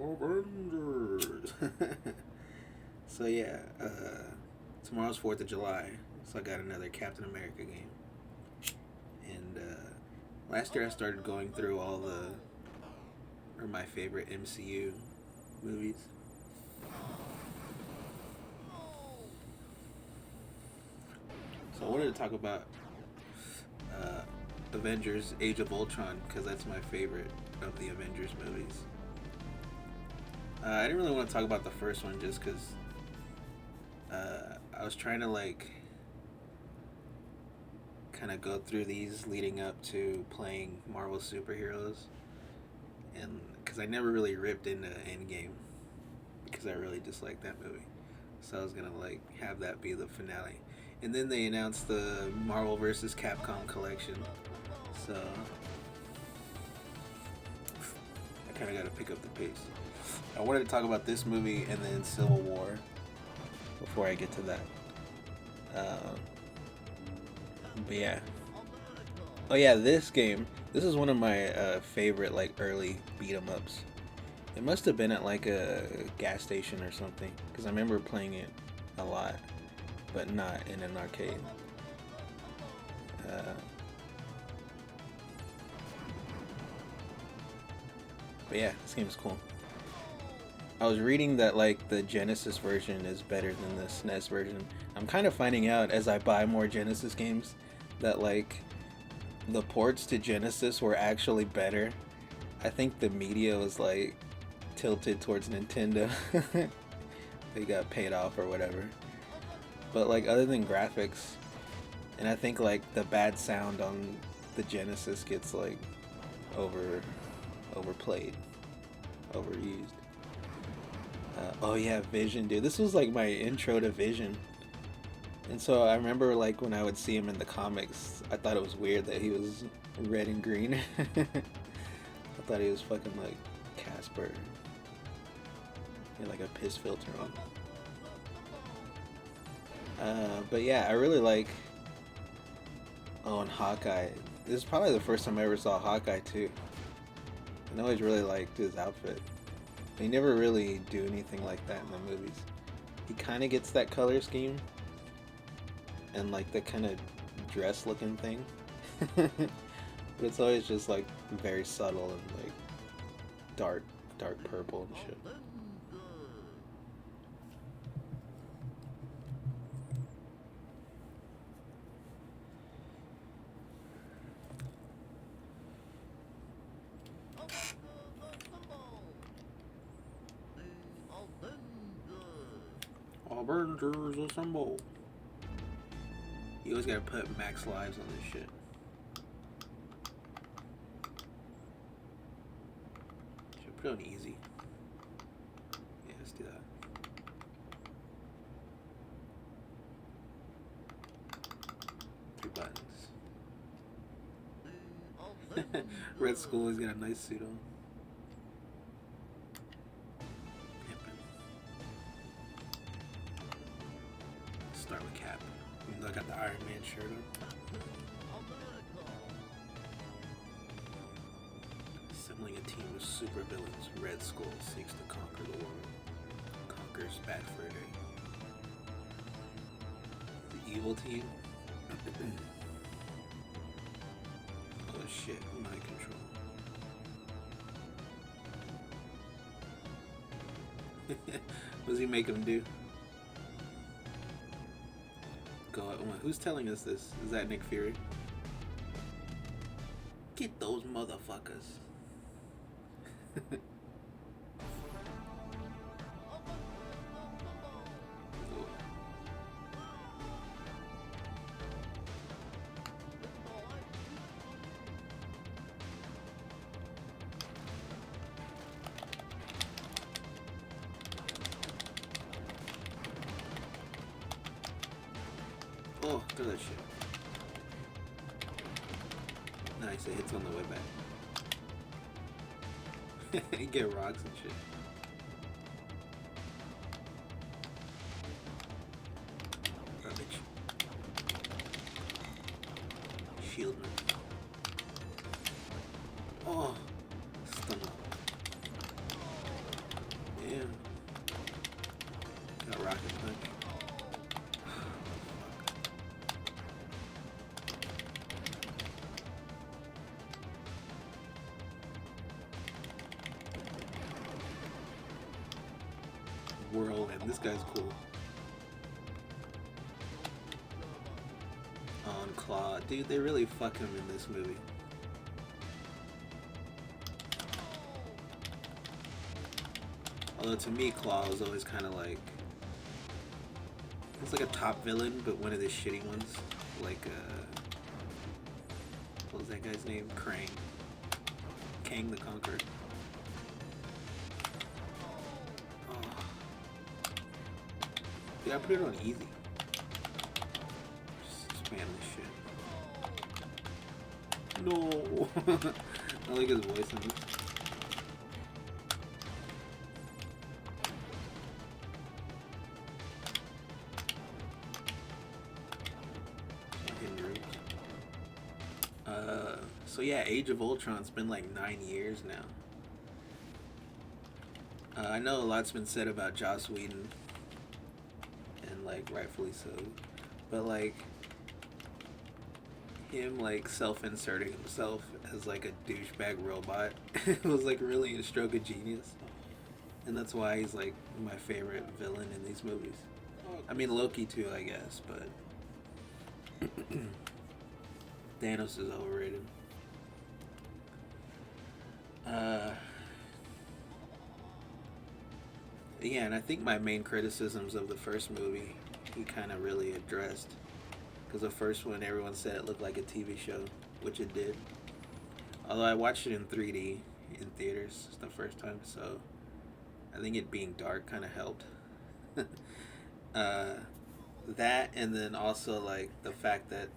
Avengers. So yeah, tomorrow's 4th of July, so I got another Captain America game. And last year I started going through all or my favorite MCU movies. So I wanted to talk about uh, Avengers: Age of Ultron because that's my favorite of the Avengers movies. I didn't really want to talk about the first one just because I was trying to like kind of go through these leading up to playing Marvel superheroes, and because I never really ripped into Endgame because I really disliked that movie, so I was gonna like have that be the finale, and then they announced the Marvel vs. Capcom collection, so I kind of got to pick up the pace. I wanted to talk about this movie and then Civil War before I get to that. Um, but yeah. Oh yeah, this game. This is one of my favorite like early beat 'em ups. It must have been at like a gas station or something because I remember playing it a lot, but not in an arcade. Uh, but yeah, this game is cool. I was reading that like the Genesis version is better than the SNES version. I'm kind of finding out as I buy more Genesis games that like the ports to Genesis were actually better. I think the media was like tilted towards Nintendo. They got paid off or whatever. But like other than graphics, and I think like the bad sound on the Genesis gets like overplayed, overused. Oh yeah, Vision, dude. This was like my intro to Vision. And so I remember like when I would see him in the comics, I thought it was weird that he was red and green. I thought he was fucking like Casper. He had like a piss filter on. But yeah, I really like. Oh, and Hawkeye. This is probably the first time I ever saw Hawkeye too. And I always really liked his outfit. They never really do anything like that in the movies. He kind of gets that color scheme and like the kind of dress looking thing. But it's always just like very subtle and like dark purple and shit. Avengers assemble. You always gotta put max lives on this shit. Should put it on easy. Yeah, let's do that. Three buttons. Red Skull, he's got a nice suit on. Start with Cap. Even though I got the Iron Man shirt on. Assembling a team of supervillains, Red Skull seeks to conquer the world. Conquers Bad Fur Day. The evil team? Oh shit, mind control. What does he make him do? God, who's telling us this? Is that Nick Fury? Get those motherfuckers. Oh, do that shit. Nice, it hits on the way back. You get rocks and shit. Garbage. Shield me. Oh, stun up. Whirlwind. This guy's cool. On Claw. Dude, they really fuck him in this movie. Although to me, Claw was always kind of like... It's like a top villain, but one of the shitty ones. Like, what was that guy's name? Krang. Kang the Conqueror. Oh. Yeah, I put it on easy. Just spam this shit. No! I like his voice in this. So yeah, Age of Ultron's been like 9 years now. I know a lot's been said about Joss Whedon, and like rightfully so, but like him like self-inserting himself as like a douchebag robot was like really a stroke of genius, and that's why he's like my favorite villain in these movies. I mean Loki too, I guess, but Thanos is overrated. Yeah, and I think my main criticisms of the first movie he kind of really addressed, because the first one everyone said it looked like a TV show, which it did. Although I watched it in 3D in theaters the first time, so I think it being dark kind of helped. That, and then also like the fact that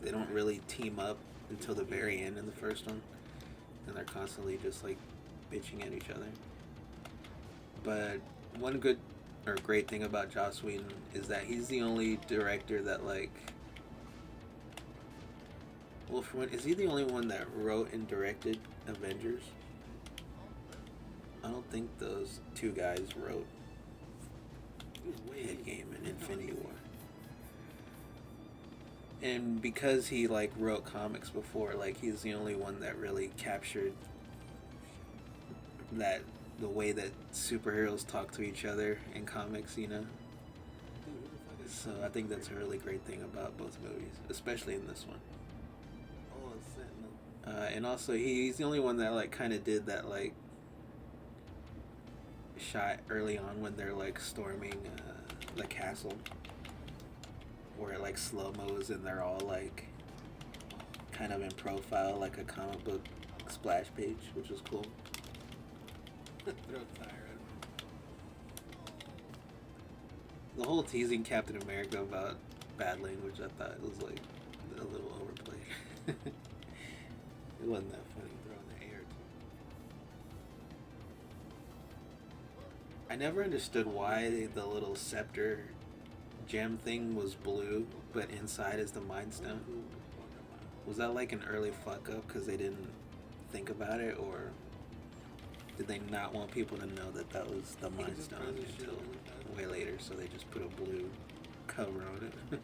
they don't really team up until the very end in the first one, and they're constantly just like bitching at each other. But one good or great thing about Joss Whedon is that he's the only director that like, well, for one, is he the only one that wrote and directed Avengers? I don't think those two guys wrote Endgame and Infinity War. And because he like wrote comics before, like he's the only one that really captured that, the way that superheroes talk to each other in comics, you know. So I think that's a really great thing about both movies, especially in this one. And also he's the only one that like kind of did that like shot early on when they're like storming the castle, where it like slow-mos and they're all like kind of in profile like a comic book splash page, which was cool. Throw a tire at him. The whole teasing Captain America about bad language, I thought it was like a little overplayed. It wasn't that funny, throwing the air too. I never understood why the little scepter gem thing was blue, but inside is the Mind Stone. Was that like an early fuck up because they didn't think about it, or did they not want people to know that that was the Mind Stone until way later, so they just put a blue cover on it?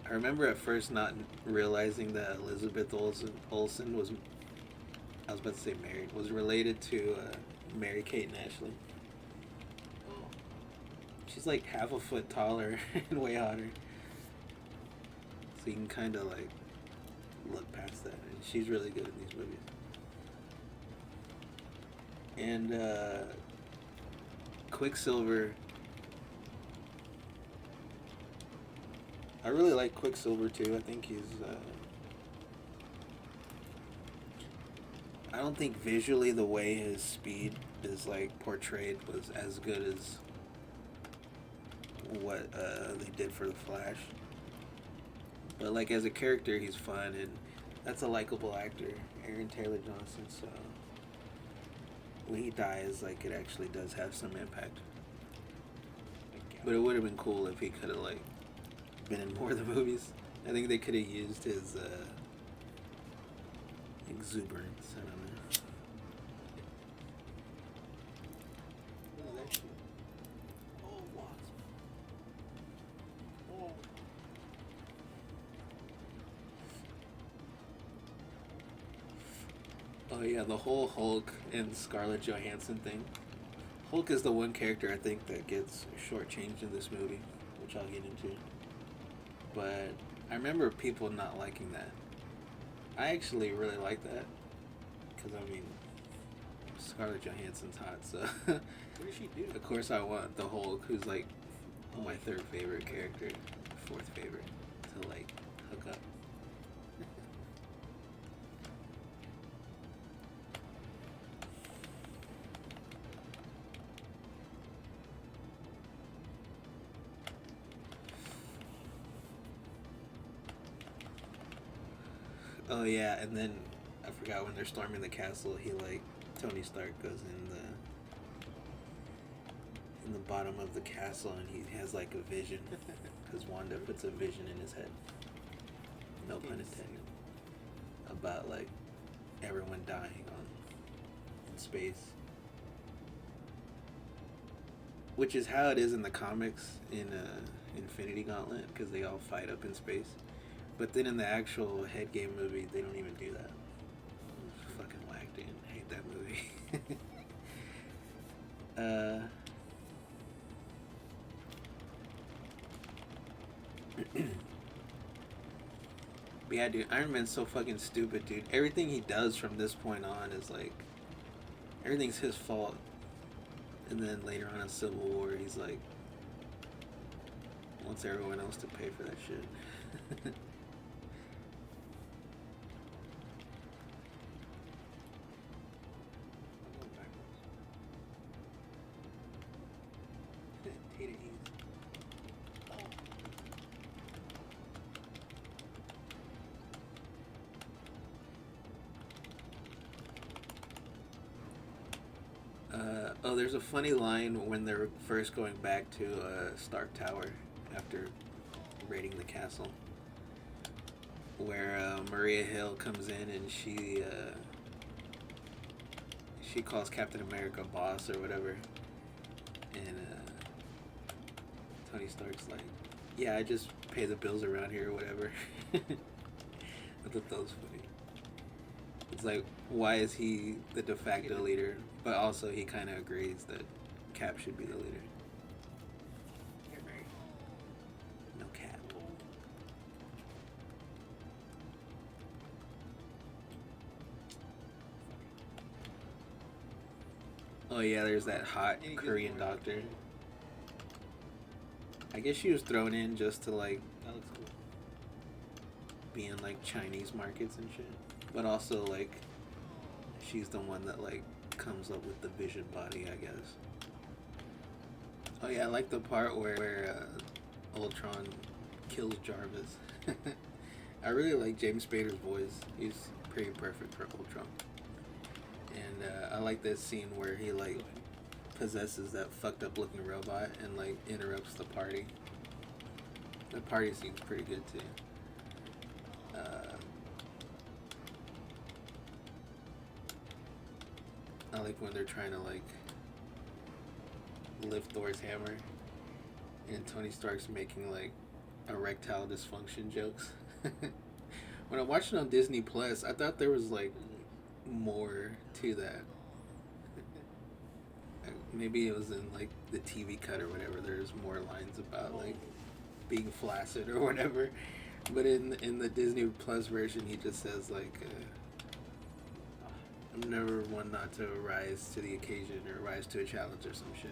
I remember at first not realizing that Elizabeth Olsen was, I was about to say married, was related to Mary-Kate and Ashley. She's like half a foot taller and way hotter. So you can kind of like look past that. And she's really good in these movies. And Quicksilver, I really like Quicksilver too. I think he's I don't think visually the way his speed is like portrayed was as good as what they did for the Flash. But like as a character, he's fun, and that's a likable actor, Aaron Taylor Johnson. So when he dies, like it actually does have some impact. But it would have been cool if he could have like been in more of the movies. I think they could have used his exuberance. I don't know. What is that shit? Oh, wasp. Oh. Oh yeah, the whole Hulk and Scarlett Johansson thing. Hulk is the one character I think that gets shortchanged in this movie, which I'll get into. But I remember people not liking that. I actually really like that because I mean, Scarlett Johansson's hot, so What did she do? of course I want the Hulk, who's like my third favorite character, fourth favorite, to like hook up. Oh yeah, and then I forgot when they're storming the castle, he like Tony Stark goes in the bottom of the castle and he has like a vision because Wanda puts a vision in his head. No pun intended. About like everyone dying on in space, which is how it is in the comics in Infinity Gauntlet because they all fight up in space. But then in the actual head game movie, they don't even do that. It's fucking whack, dude. I hate that movie. But yeah, dude, Iron Man's so fucking stupid, dude. Everything he does from this point on is like, everything's his fault. And then later on in Civil War, he's like, wants everyone else to pay for that shit. Oh, there's a funny line when they're first going back to Stark Tower after raiding the castle, where Maria Hill comes in and she calls Captain America boss or whatever, and Tony Stark's like, "Yeah, I just pay the bills around here or whatever." I thought that was funny. It's like, why is he the de facto leader? But also, he kind of agrees that Cap should be the leader. No Cap. Oh yeah, there's that hot Korean doctor. I guess she was thrown in just to like That looks cool. be in like Chinese markets and shit. But also like she's the one that like comes up with the vision body, I guess. Oh yeah, I like the part where Ultron kills Jarvis. I really like James Spader's voice. He's pretty perfect for Ultron. And I like this scene where he like possesses that fucked up looking robot and like interrupts the party. The party scene's pretty good too. I like when they're trying to like lift Thor's hammer and Tony Stark's making like erectile dysfunction jokes. When I watched it on Disney Plus, I thought there was like more to that. Maybe it was in like the TV cut or whatever. There's more lines about like being flaccid or whatever. But in the Disney Plus version, he just says like, "I'm never one not to rise to the occasion or rise to a challenge or some shit."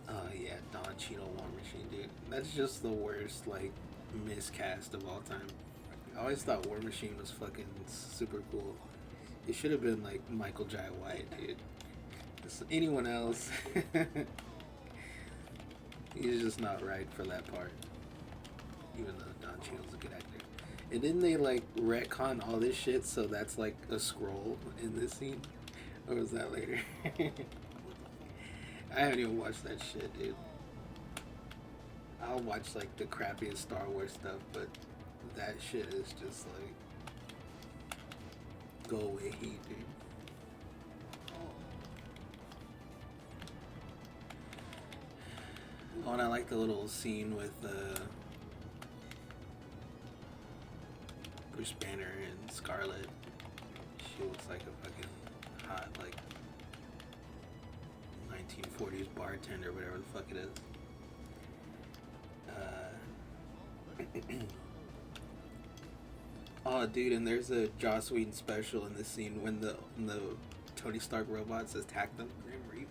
Oh yeah, Don Cheadle War Machine, dude. That's just the worst like miscast of all time. I always thought War Machine was fucking super cool. It should have been like Michael Jai White, dude. Just anyone else. He's just not right for that part. Even though Don Cheadle's a good actor. And then they like retcon all this shit, so that's like a scroll in this scene. Or was that later? I haven't even watched that shit, dude. I'll watch like the crappiest Star Wars stuff, but that shit is just like go away heat, dude. Oh, and I like the little scene with Bruce Banner and Scarlet. She looks like a fucking hot, like, 1940s bartender, whatever the fuck it is. Oh, dude, and there's a Joss Whedon special in this scene when the Tony Stark robots attack them. Grim Reaper.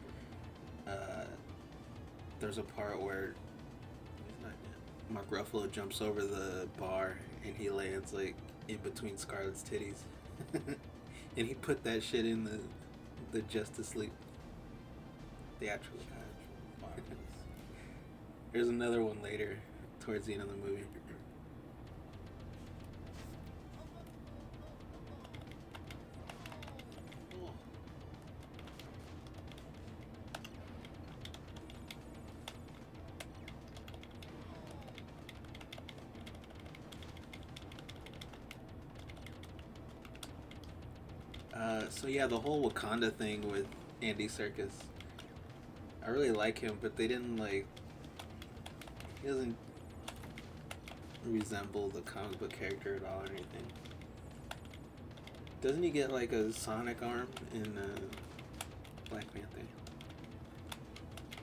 There's a part where Mark Ruffalo jumps over the bar and he lands like in between Scarlet's titties, and he put that shit in the Justice League theatrical cut. There's another one later towards the end of the movie. So yeah, the whole Wakanda thing with Andy Serkis, I really like him, but they didn't like. He doesn't resemble the comic book character at all or anything. Doesn't he get like a sonic arm in Black Panther?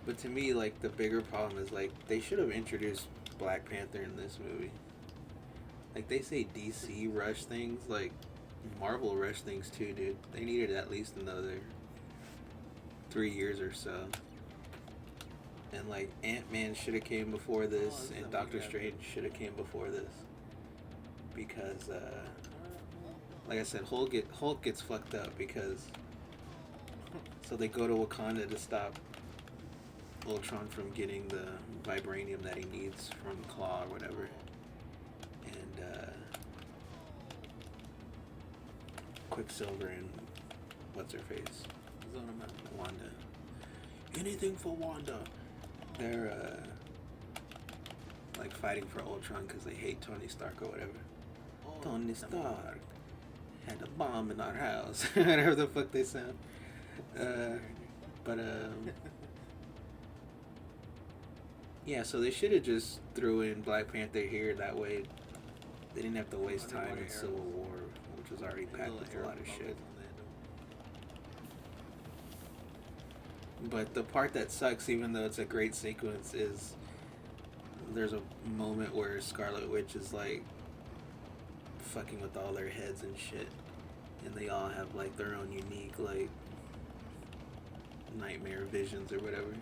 But to me, like, the bigger problem is like they should have introduced Black Panther in this movie. Like, they say DC rush things, like Marvel rush things too, dude. They needed at least another 3 years or so. And like Ant-Man should have came before this, and Doctor Strange should have came before this. Because like I said, Hulk gets fucked up because so they go to Wakanda to stop Ultron from getting the vibranium that he needs from Claw or whatever. And Quicksilver and what's her face? Wanda. Anything for Wanda. They're like fighting for Ultron because they hate Tony Stark or whatever. Tony Stark had a bomb in our house. Whatever the fuck they sound. Yeah, so they should have just threw in Black Panther here. That way they didn't have to waste time in Civil War, which was already packed with a lot of shit. But the part that sucks, even though it's a great sequence, is there's a moment where Scarlet Witch is like fucking with all their heads and shit, and they all have like their own unique like nightmare visions or whatever.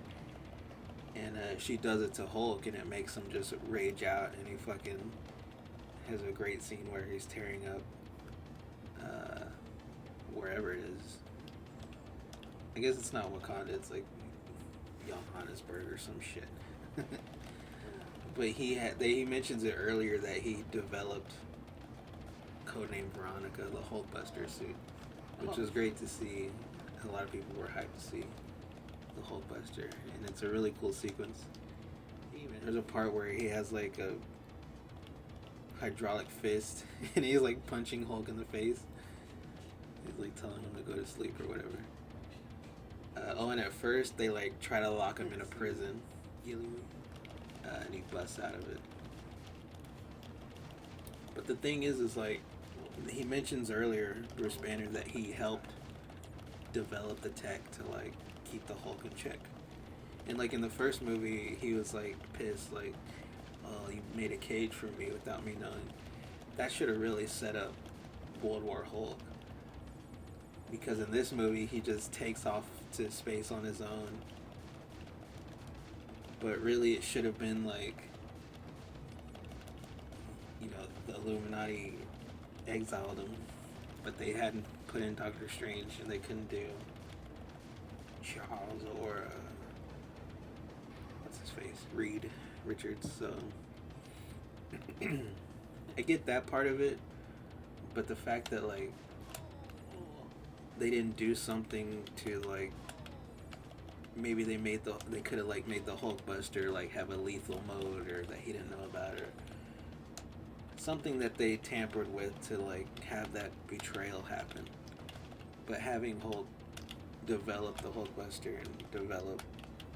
And she does it to Hulk, and it makes him just rage out, and he fucking has a great scene where he's tearing up wherever it is. I guess it's not Wakanda, it's like Johannesburg or some shit. But he mentions it earlier that he developed codename Veronica, the Hulkbuster suit, which was great to see. A lot of people were hyped to see the Hulkbuster, and it's a really cool sequence. There's a part where he has like a hydraulic fist, and he's like punching Hulk in the face. He's like telling him to go to sleep or whatever. And at first they like try to lock him in a prison, and he busts out of it. But the thing is like, he mentions earlier, Bruce Banner, that he helped develop the tech to like keep the Hulk in check. And like in the first movie, he was like pissed, like, oh, you made a cage for me without me knowing. That should have really set up World War Hulk. Because in this movie, he just takes off to space on his own. But really, it should have been like, you know, the Illuminati exiled him, but they hadn't put in Doctor Strange, and they couldn't do Charles or what's his face, Reed Richards. So I get that part of it, but the fact that like they didn't do something to like, maybe they could have like made the Hulkbuster like have a lethal mode, or that he didn't know about, or something that they tampered with to like have that betrayal happen. But having Hulk develop the Hulkbuster and develop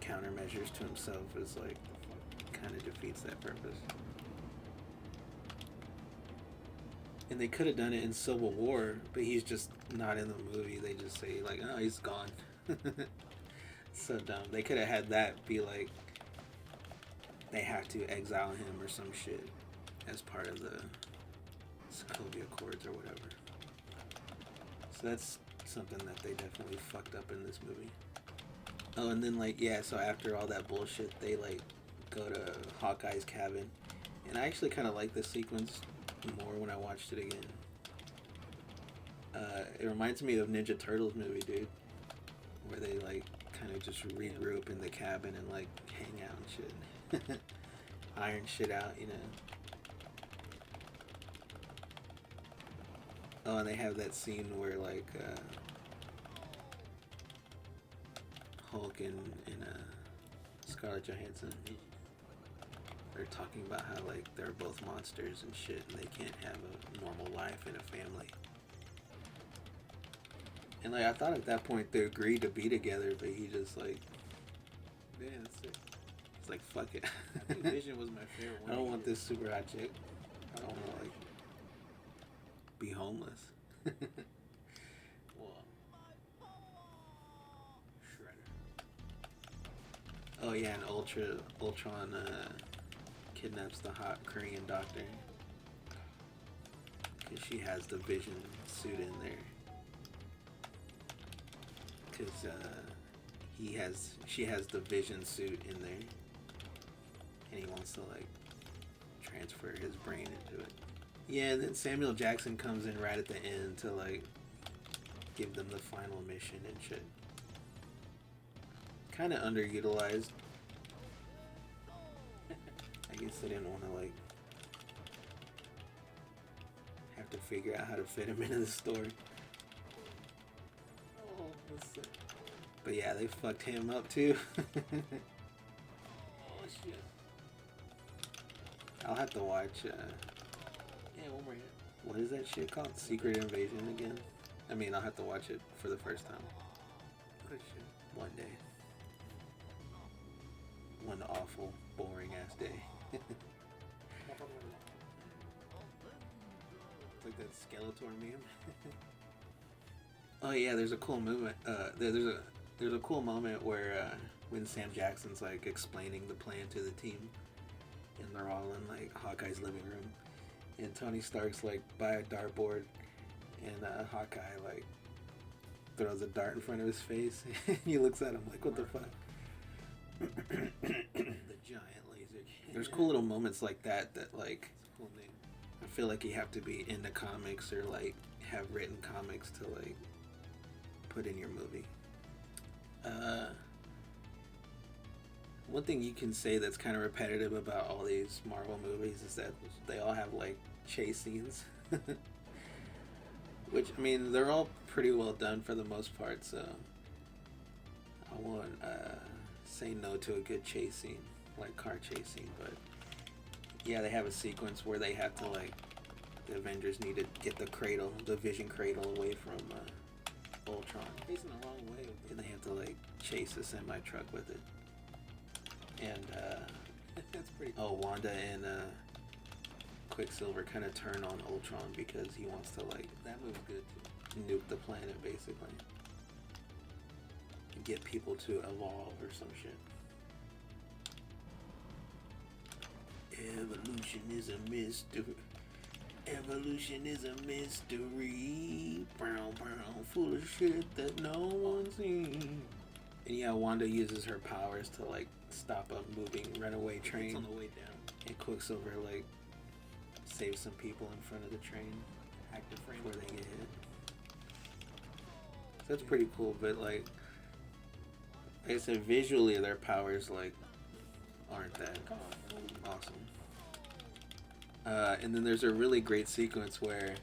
countermeasures to himself is like kind of defeats that purpose. And they could have done it in Civil War, but he's just not in the movie. They just say like, "Oh, he's gone." So dumb. They could have had that be like they have to exile him or some shit as part of the Sokovia Accords or whatever. So that's something that they definitely fucked up in this movie. Oh, and then like yeah, so after all that bullshit, they like go to Hawkeye's cabin, and I actually kind of like this sequence more when I watched it again. It reminds me of Ninja Turtles movie, dude, where they like kind of just regroup in the cabin and like hang out and shit, iron shit out, you know. Oh, and they have that scene where like Hulk and Scarlett Johansson are talking about how like they're both monsters and shit, and they can't have a normal life and a family. And like I thought at that point they agreed to be together, but he just like, yeah, that's it. It's like fuck it. I think Vision was my favorite one. I don't want this super hot chick. I don't want to like be homeless. Well, Shredder. Oh yeah, and Ultron kidnaps the hot Korean doctor because she has the Vision suit in there. Because she has the Vision suit in there, and he wants to like transfer his brain into it. Yeah, and then Samuel Jackson comes in right at the end to like give them the final mission and shit. Kind of underutilized. I guess they didn't want to like have to figure out how to fit him into the story. Oh, that's sick. But yeah, they fucked him up too. Oh shit. I'll have to watch. Yeah, one more hit. What is that shit called? Secret Invasion again? I mean, I'll have to watch it for the first time. What shit? One day. One awful, boring ass day. It's like that Skeletor meme. Oh yeah, there's a cool movement. There's a cool moment where when Sam Jackson's like explaining the plan to the team, and they're all in like Hawkeye's living room, and Tony Stark's like by a dartboard, and Hawkeye like throws a dart in front of his face, and he looks at him like, "What the fuck?" The giant laser. There's cool little moments like that like cool thing. I feel like you have to be into comics or like have written comics to like put in your movie. One thing you can say that's kind of repetitive about all these Marvel movies is that they all have like chase scenes. Which, I mean, they're all pretty well done for the most part, so I won't say no to a good chase scene, like car chase scene, but yeah, they have a sequence where they have to like, the Avengers need to get the Vision cradle away from Ultron. Facing the wrong way, and they have to like chase a semi truck with it. And that's pretty cool. Oh, Wanda and Quicksilver kind of turn on Ultron because he wants to like, that movie's good too, nuke the planet basically and get people to evolve or some shit. Evolution is a mystery. Evolution is a mystery. Brown, full of shit that no one's seen. And yeah, Wanda uses her powers to like stop a moving runaway train. It's on the way down. And Quicksilver like saves some people in front of the train. Hack the frame before they get hit. So that's pretty cool, but like I said, visually their powers like aren't that awesome. And then there's a really great sequence where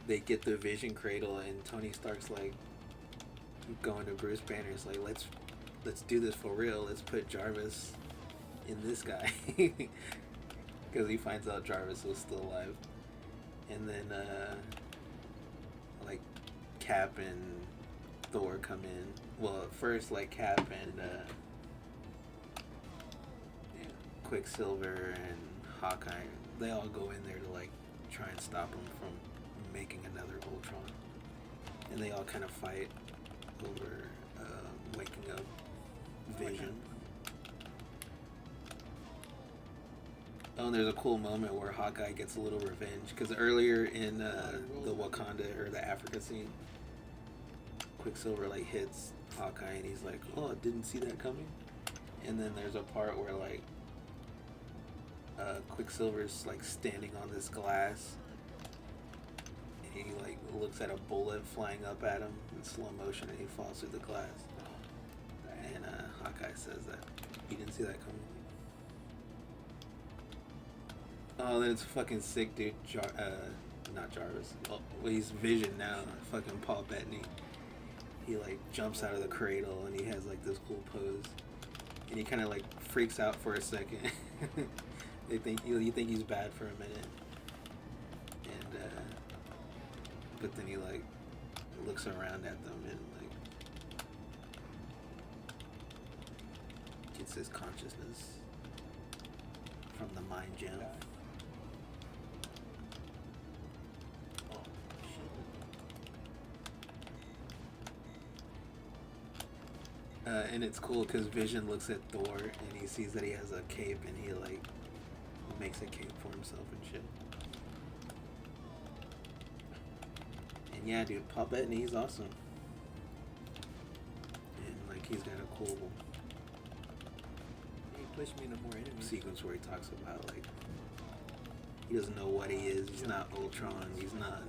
they get the Vision cradle and Tony Stark's like going to Bruce Banner's like, let's do this for real. Let's put Jarvis in this guy. Because he finds out Jarvis was still alive. And then like Cap and Thor come in. Well, first like Cap and Quicksilver and Hawkeye, they all go in there to like try and stop him from making another Ultron. And they all kind of fight over waking up Vision. Oh, and there's a cool moment where Hawkeye gets a little revenge, because earlier in the Wakanda or the Africa scene, Quicksilver like hits Hawkeye and he's like, "Oh, I didn't see that coming." And then there's a part where like Quicksilver's like standing on this glass, and he like looks at a bullet flying up at him in slow motion, and he falls through the glass. And Hawkeye says that he didn't see that coming. Oh, then it's fucking sick, dude. Not Jarvis. Oh, well, he's Vision now. Fucking Paul Bettany. He like jumps out of the cradle and he has like this cool pose, and he kind of like freaks out for a second. You think he's bad for a minute, and but then he like looks around at them and like gets his consciousness from the mind gem. And it's cool because Vision looks at Thor and he sees that he has a cape, and he like makes a cape for himself and shit. And yeah, dude, Paul Bettany, he's awesome. And like he's got a cool sequence where he talks about like he doesn't know what he is. He's not Ultron. He's not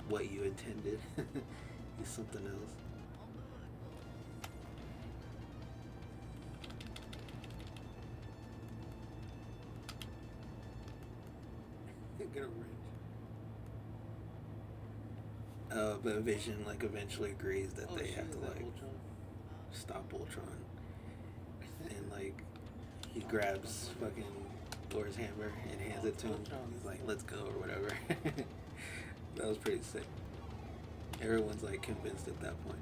what you intended. He's something else. But Vision like eventually agrees that they have to like stop Ultron, and like he grabs fucking Thor's hammer and hands it to him. He's like, "Let's go," or whatever. That was pretty sick. Everyone's like convinced at that point.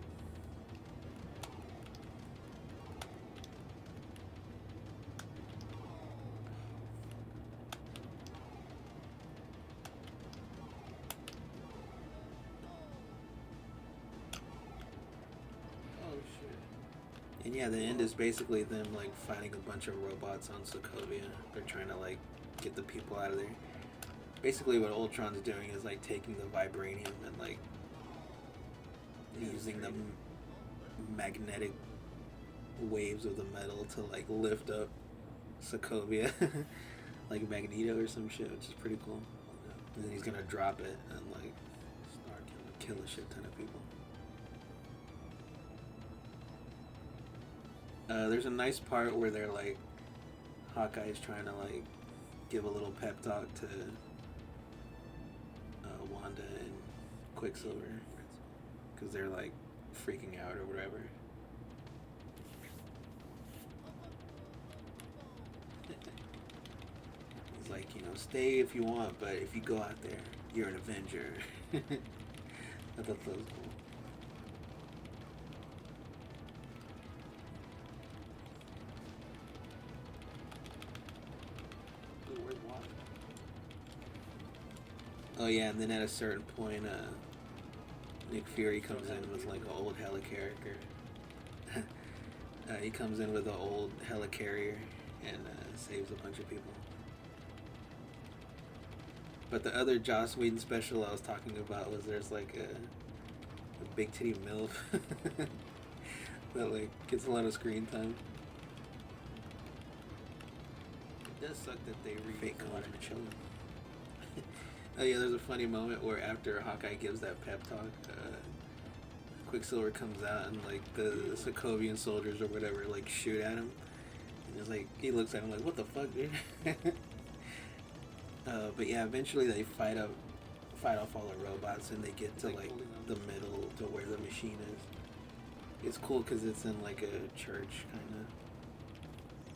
And yeah, the end is basically them like fighting a bunch of robots on Sokovia. They're trying to like get the people out of there. Basically what Ultron's doing is like taking the vibranium and like using the magnetic waves of the metal to like lift up Sokovia like Magneto or some shit, which is pretty cool. And then he's gonna drop it and like start kill a shit ton of people. There's a nice part where they're like, Hawkeye's trying to like give a little pep talk to Wanda and Quicksilver, because they're like freaking out or whatever. He's like, stay if you want, but if you go out there, you're an Avenger. I thought that was cool. Oh yeah, and then at a certain point, Nick Fury comes in with like an old helicarrier. He comes in with an old helicarrier and saves a bunch of people. But the other Joss Whedon special I was talking about was there's like a big titty MILF that like gets a lot of screen time. It does suck that they fake a lot of children. Oh yeah, there's a funny moment where after Hawkeye gives that pep talk, Quicksilver comes out and like the Sokovian soldiers or whatever like shoot at him, and it's like he looks at him like, "What the fuck, dude?" But yeah, eventually they fight off all the robots and they get to like the middle to where the machine is. It's cool because it's in like a church kind of,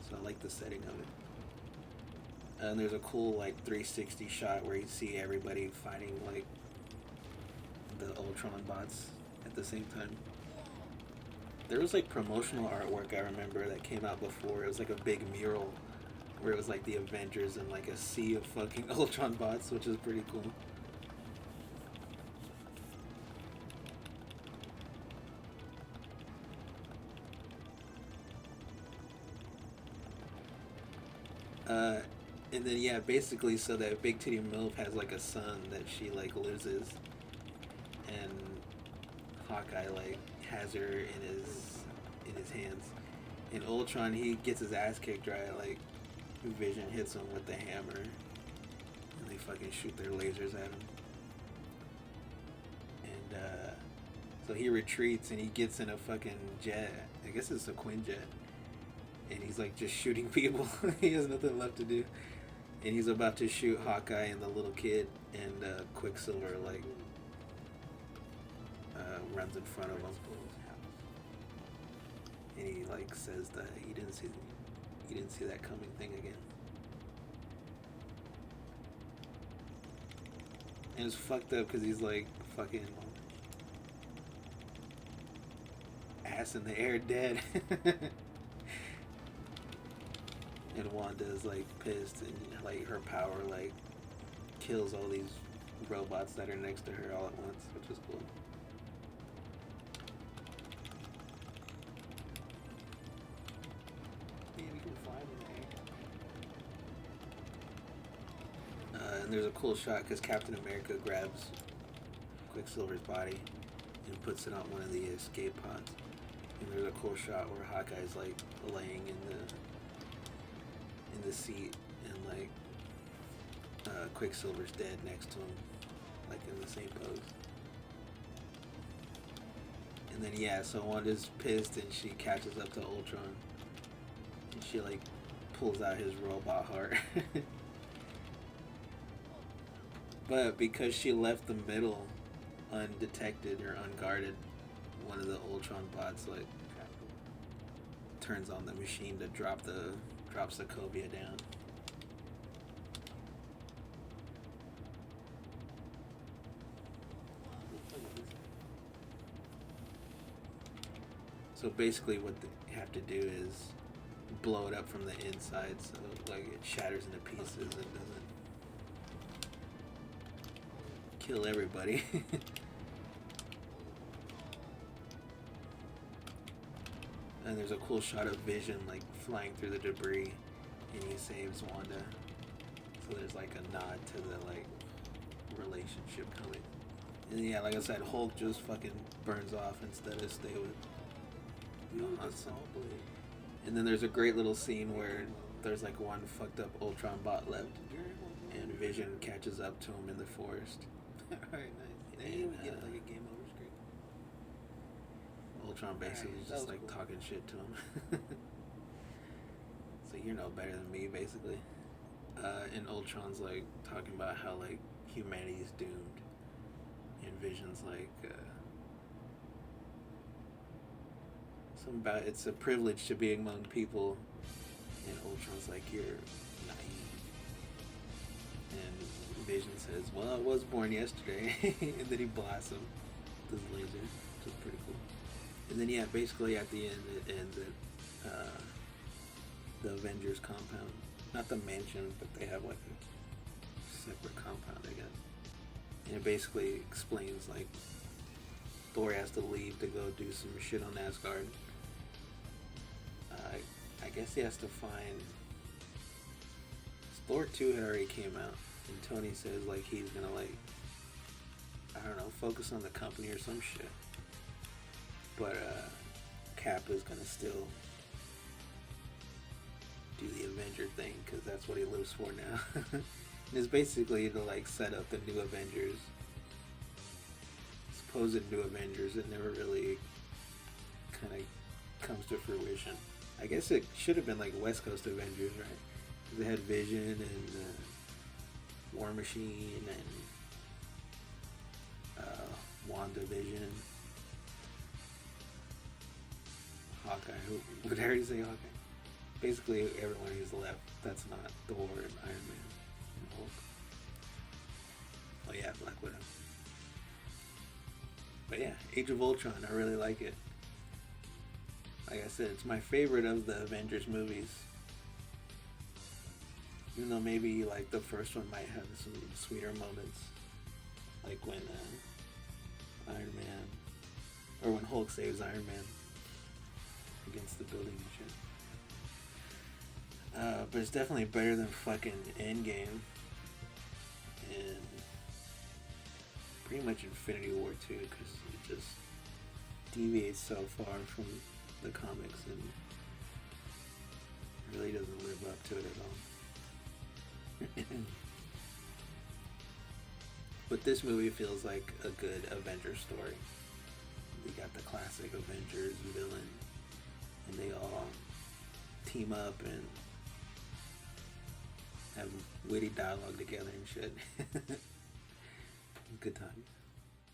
so I like the setting of it. And there's a cool like 360 shot where you see everybody fighting like the Ultron bots at the same time. There was like promotional artwork I remember that came out before. It was like a big mural where it was like the Avengers and like a sea of fucking Ultron bots, which is pretty cool. Uh, and then yeah, basically, so that Big Titty MILF has like a son that she like loses, and Hawkeye like has her in his hands. And Ultron, he gets his ass kicked, right? Like Vision hits him with the hammer, and they fucking shoot their lasers at him. And so he retreats and he gets in a fucking jet. I guess it's a Quinjet, and he's like just shooting people. He has nothing left to do, and he's about to shoot Hawkeye and the little kid, and Quicksilver like runs in front of him, and he like says that he didn't see that coming thing again. And it's fucked up because he's like fucking ass in the air dead. And Wanda's like pissed, and like her power like kills all these robots that are next to her all at once, which is cool. And there's a cool shot because Captain America grabs Quicksilver's body and puts it on one of the escape pods. And there's a cool shot where Hawkeye's like laying in the seat, and like Quicksilver's dead next to him, like in the same pose. And then yeah, so Wanda's pissed and she catches up to Ultron, and she like pulls out his robot heart. But because she left the middle undetected or unguarded, one of the Ultron bots like turns on the machine to drops Sokovia down. So basically what they have to do is blow it up from the inside, so like it shatters into pieces and doesn't kill everybody. And there's a cool shot of Vision like flying through the debris, and he saves Wanda. So there's like a nod to the like relationship coming. And yeah, like I said, Hulk just fucking burns off instead of stay with Hansen. And then there's a great little scene where there's like one fucked up Ultron bot left, and Vision catches up to him in the forest. Alright, nice. And you get like a game over screen. Ultron basically is just like cool, talking shit to him. So you're no better than me, basically. And Ultron's like talking about how like humanity is doomed, and Vision's like something about it's a privilege to be among people, and Ultron's like, you're naive. And Vision says, well, I was born yesterday. And then he blasts him with his laser, which is pretty cool. And then yeah, basically at the end it ends at the Avengers compound. Not the mansion, but they have like a separate compound, I guess. And it basically explains like Thor has to leave to go do some shit on Asgard. I guess he has to find... Thor 2 had already came out, and Tony says like he's gonna like, I don't know, focus on the company or some shit. But Cap is gonna still do the Avenger thing, because that's what he lives for now. And it's basically to like set up the new Avengers, supposed new Avengers that never really kind of comes to fruition. I guess it should have been like West Coast Avengers, right? They had Vision and War Machine and WandaVision, Hawkeye. Would I already say Hawkeye? Basically, everyone who's left that's not Thor and Iron Man and Hulk. Oh yeah, Black Widow. But yeah, Age of Ultron, I really like it. Like I said, it's my favorite of the Avengers movies. Even though maybe like the first one might have some sweeter moments, like when Iron Man, or when Hulk saves Iron Man against the building and shit. But it's definitely better than fucking Endgame and pretty much Infinity War too, because it just deviates so far from the comics and really doesn't live up to it at all. But this movie feels like a good Avengers story. We got the classic Avengers villain, and they all team up and have witty dialogue together and shit.